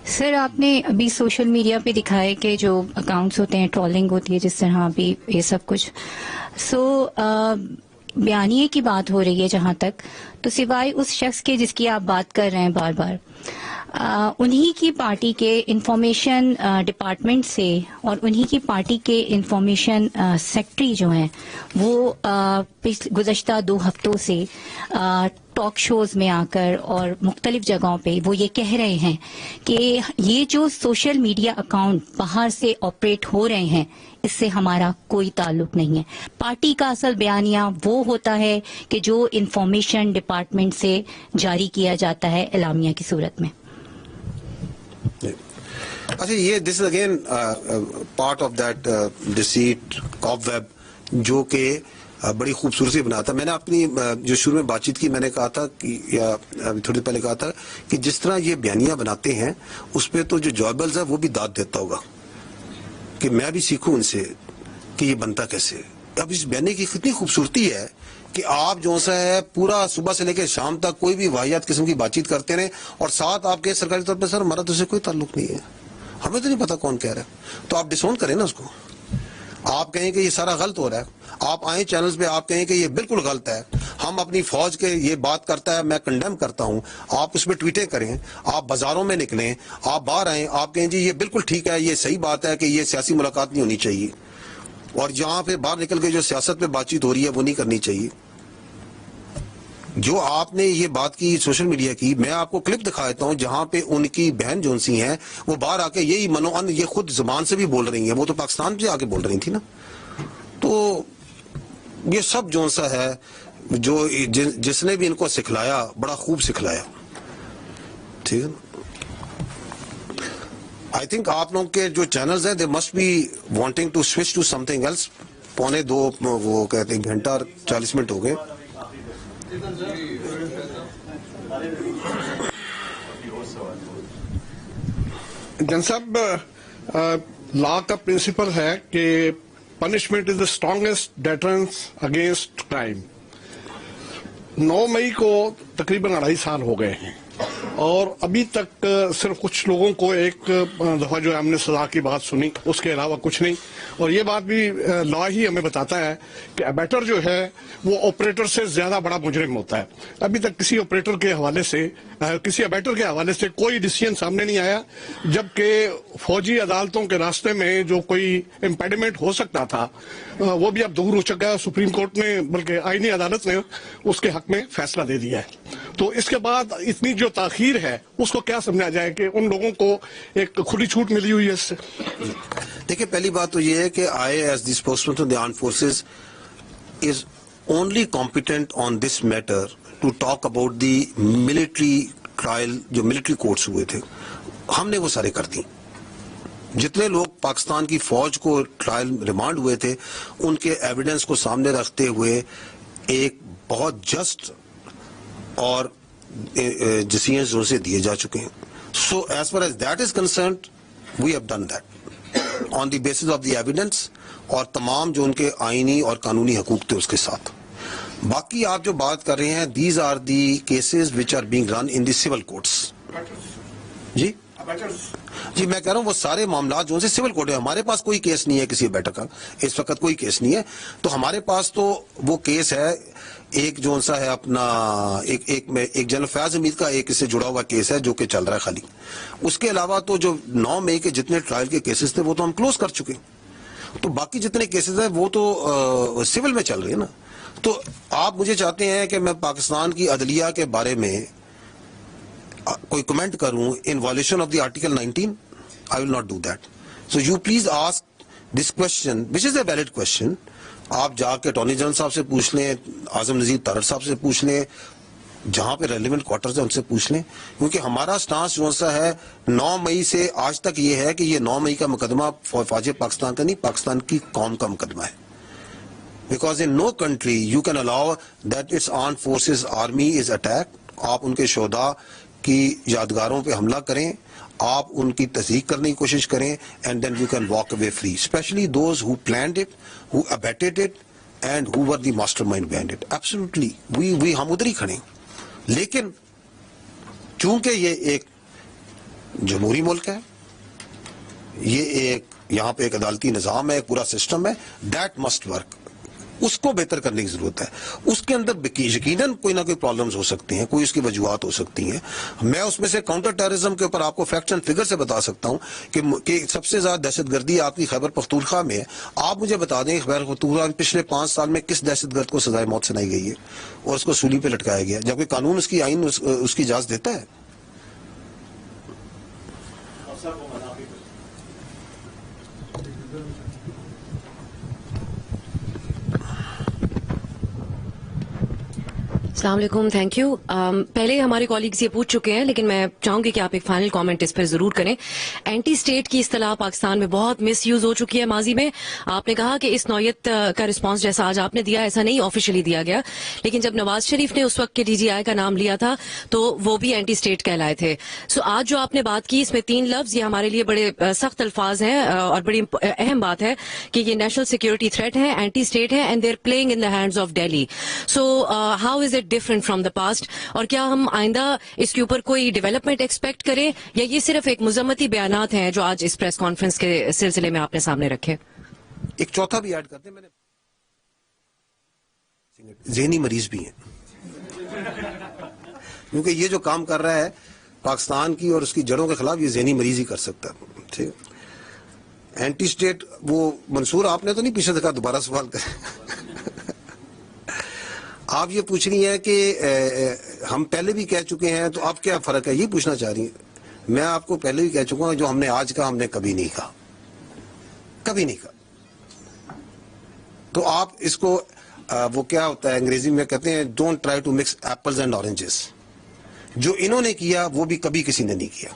سر آپ نے ابھی سوشل میڈیا پہ دکھائے کہ جو اکاؤنٹس ہوتے ہیں ٹرولنگ ہوتی ہے جس طرح ابھی یہ سب کچھ بیانیے کی بات ہو رہی ہے جہاں تک، تو سوائے اس شخص کے جس کی آپ بات کر رہے ہیں بار بار، انہی کی پارٹی کے انفارمیشن ڈپارٹمنٹ سے اور انہی کی پارٹی کے انفارمیشن سیکٹری جو ہیں وہ گزشتہ 2 ہفتوں سے ٹاک شوز میں آ کر اور مختلف جگہوں پہ وہ یہ کہہ رہے ہیں کہ یہ جو سوشل میڈیا اکاؤنٹ باہر سے آپریٹ ہو رہے ہیں اس سے ہمارا کوئی تعلق نہیں ہے. پارٹی کا اصل بیانیہ وہ ہوتا ہے کہ جو انفارمیشن ڈپارٹمنٹ سے جاری کیا جاتا ہے اعلامیہ کی صورت میں. اچھا، یہ this is again part of that deceit cobweb جو کہ بڑی خوبصورتی بناتا. میں نے اپنی جو شروع میں بات چیت کی میں نے کہا تھا یا تھوڑی پہلے کہا تھا کہ جس طرح یہ بیانیہ بناتے ہیں اس پہ تو جو جوابلز ہے وہ بھی داد دیتا ہوگا کہ میں بھی سیکھوں ان سے کہ یہ بنتا کیسے. اب اس بیانیے کی کتنی خوبصورتی ہے کہ آپ جو سا ہے پورا صبح سے لے کے شام تک کوئی بھی واحد قسم کی بات چیت کرتے رہیں اور ساتھ آپ کے سرکاری طور پہ سر ہمارا تو سے کوئی تعلق نہیں ہے، ہمیں تو نہیں پتا کون کہہ رہا ہے، تو آپ ڈساؤن کریں نا اس کو. آپ کہیں کہ یہ سارا غلط ہو رہا ہے، آپ آئیں چینلز پہ آپ کہیں کہ یہ بالکل غلط ہے، ہم اپنی فوج کے یہ بات کرتا ہے میں کنڈیم کرتا ہوں، آپ اس پہ ٹویٹیں کریں، آپ بازاروں میں نکلیں، آپ باہر آئیں، آپ کہیں جی یہ بالکل ٹھیک ہے، یہ صحیح بات ہے کہ یہ سیاسی ملاقات نہیں ہونی چاہیے، اور جہاں پہ باہر نکل کے جو سیاست پہ بات چیت ہو رہی ہے وہ نہیں کرنی چاہیے. جو آپ نے یہ بات کی سوشل میڈیا کی، میں آپ کو کلپ دکھا دیتا ہوں جہاں پہ ان کی بہن جو سی ہیں وہ باہر آ کے یہی منوان یہ خود زبان سے بھی بول رہی ہیں، وہ تو پاکستان سے آ کے بول رہی تھی نا. تو یہ سب جو سا ہے جو جس نے بھی ان کو سکھلایا بڑا خوب سکھلایا. ٹھیک ہے نا. آئی تھنک آپ لوگ کے جو چینلز ہیں they must be wanting to switch to something else. 1:45 وہ کہتے ہیں گھنٹہ اور 40 منٹ ہو گئے. جن صاحب، لا کا پرنسپل ہے کہ punishment is the strongest deterrence against crime. 9 مئی کو تقریباً 2.5 سال ہو گئے ہیں اور ابھی تک صرف کچھ لوگوں کو ایک دفعہ جو ہم نے سزا کی بات سنی، اس کے علاوہ کچھ نہیں. اور یہ بات بھی لا ہی ہمیں بتاتا ہے کہ ابیٹر جو ہے وہ آپریٹر سے زیادہ بڑا مجرم ہوتا ہے. ابھی تک کسی آپریٹر کے حوالے سے کسی ابیٹر کے حوالے سے کوئی ڈیسیژن سامنے نہیں آیا، جبکہ فوجی عدالتوں کے راستے میں جو کوئی امپیڈمنٹ ہو سکتا تھا وہ بھی اب دور ہو چکا ہے. سپریم کورٹ نے بلکہ آئینی عدالت نے اس کے حق میں فیصلہ دے دیا ہے. تو اس کے بعد اتنی جو تاخیر ہے اس کو کیا سمجھا جائے کہ ان لوگوں کو ایک کھلی چھوٹ ملی ہوئی ہے اس سے؟ دیکھیں، پہلی بات تو یہ ہے کہ I as the spokesman of the armed forces is only competent on this matter to talk about the military trial جو military courts ہوئے تھے. ہم نے وہ سارے کر دی. جتنے لوگ پاکستان کی فوج کو ٹرائل ریمانڈ ہوئے تھے ان کے ایویڈنس کو سامنے رکھتے ہوئے ایک بہت جسٹ اور ڈیسیژنز ان سے دیے جا چکے ہیں. So as far as that is concerned we have done that on the basis of the evidence اور تمام جو ان کے آئینی اور قانونی حقوق تھے اس کے ساتھ. باقی آپ جو بات کر رہے ہیں these are the cases which are being run in the civil courts. جی میں کہہ رہا ہوں وہ سارے معاملات جو سے سول کورٹ ہے. ہمارے پاس کوئی کیس نہیں ہے کسی بیٹا کا اس وقت، کوئی کیس نہیں ہے. تو ہمارے پاس تو وہ کیس ہے ایک جو سا ہے اپنا ایک جنرل فیاض حمید کا ایک اس سے جڑا ہوا کیس ہے جو کہ چل رہا ہے خالی. اس کے علاوہ تو جو 9 مئی کے جتنے ٹرائل کے کیسز تھے وہ تو ہم کلوز کر چکے. تو باقی جتنے کیسز ہیں وہ تو سول میں چل رہے ہیں نا. تو آپ مجھے چاہتے ہیں کہ میں پاکستان کی عدلیہ کے بارے میں کوئی کمنٹ کروں ان violation of the article 19؟ I will not do that. So you please ask this question which is a valid question. آپ جا کے اٹارنی جنرل صاحب سے پوچھ لیں، اعظم نذیر تارڑ صاحب سے پوچھ لیں، جہاں پہ ریلیونٹ کوارٹرز ہیں ان سے پوچھ لیں. کیونکہ ہمارا سٹانس جو سا ہے 9 مئی سے آج تک یہ ہے کہ یہ 9 مئی کا مقدمہ فوج پاکستان کا نہیں، پاکستان کی قوم کا مقدمہ ہے. Because in no country you can allow that its armed forces army is attacked. آپ ان کے شہداء کی یادگاروں پہ حملہ کریں، آپ ان کی تصدیق کرنے کی کوشش کریں and then you can walk away free. Especially those who planned it, who abetted it and who were the mastermind behind it. Absolutely. ہم ادھر ہی کھڑے ہیں. لیکن چونکہ یہ ایک جمہوری ملک ہے یہ، ایک یہاں پہ ایک عدالتی نظام ہے، ایک پورا سسٹم ہے، دیٹ مسٹ ورک. اس کو بہتر کرنے کی ضرورت ہے. اس کے اندر یقیناً کوئی نہ کوئی پرابلمز ہو سکتی ہیں، کوئی اس کی وجوہات ہو سکتی ہیں. میں اس میں سے کاؤنٹر ٹیررزم کے اوپر آپ کو فیکٹس اینڈ فگر سے بتا سکتا ہوں کہ سب سے زیادہ دہشت گردی آپ کی خیبر پختونخوا میں ہے. آپ مجھے بتا دیں خیبر پختونخوا میں پچھلے 5 سال میں کس دہشت گرد کو سزائے موت سنائی گئی ہے اور اس کو سولی پہ لٹکایا گیا، جبکہ قانون اس کی آئین اس کی اجازت دیتا ہے. السلام علیکم، تھینک یو. پہلے ہمارے کالیگز یہ پوچھ چکے ہیں لیکن میں چاہوں گی کہ آپ ایک فائنل کامنٹ اس پر ضرور کریں. اینٹی اسٹیٹ کی اصطلاح پاکستان میں بہت مس یوز ہو چکی ہے ماضی میں. آپ نے کہا کہ اس نوعیت کا رسپانس جیسا آج آپ نے دیا ایسا نہیں آفیشلی دیا گیا، لیکن جب نواز شریف نے اس وقت کے DGI کا نام لیا تھا تو وہ بھی اینٹی اسٹیٹ کہلائے تھے. سو آج جو آپ نے بات کی اس میں 3 لفظ، یہ ہمارے لیے بڑے سخت الفاظ ہیں اور بڑی اہم بات ہے کہ یہ نیشنل سیکورٹی تھریٹ ہے، اینٹی اسٹیٹ ہے، and they are playing in the hands of Delhi. So how is it different from the past, اور کیا ہم آئندہ اس کے اوپر کوئی ڈیولپمنٹ ایکسپیکٹ کریں یا یہ صرف ایک مذمتی بیانات ہیں جو آج اس پریس کانفرنس کے سلسلے میں آپ نے سامنے رکھے؟ ایک چوتھا بھی ایڈ کرتے ہیں، میں نے ذہنی مریض بھی ہیں، کیونکہ یہ جو کام کر رہا ہے پاکستان کی اور اس کی جڑوں کے خلاف، یہ ذہنی مریض ہی کر سکتا ہے. ٹھیک، اینٹی اسٹیٹ وہ منصور آپ نے تو نہیں پیچھے دیکھا، دوبارہ سوال کریں. آپ یہ پوچھ رہی ہیں کہ ہم پہلے بھی کہہ چکے ہیں تو اب کیا فرق ہے، یہ پوچھنا چاہ رہی ہیں. میں آپ کو پہلے بھی کہہ چکا ہوں، جو ہم نے آج کہا ہم نے کبھی نہیں کہا، کبھی نہیں کہا. تو آپ اس کو وہ کیا ہوتا ہے انگریزی میں کہتے ہیں don't try to mix apples and oranges. جو انہوں نے کیا وہ بھی کبھی کسی نے نہیں کیا.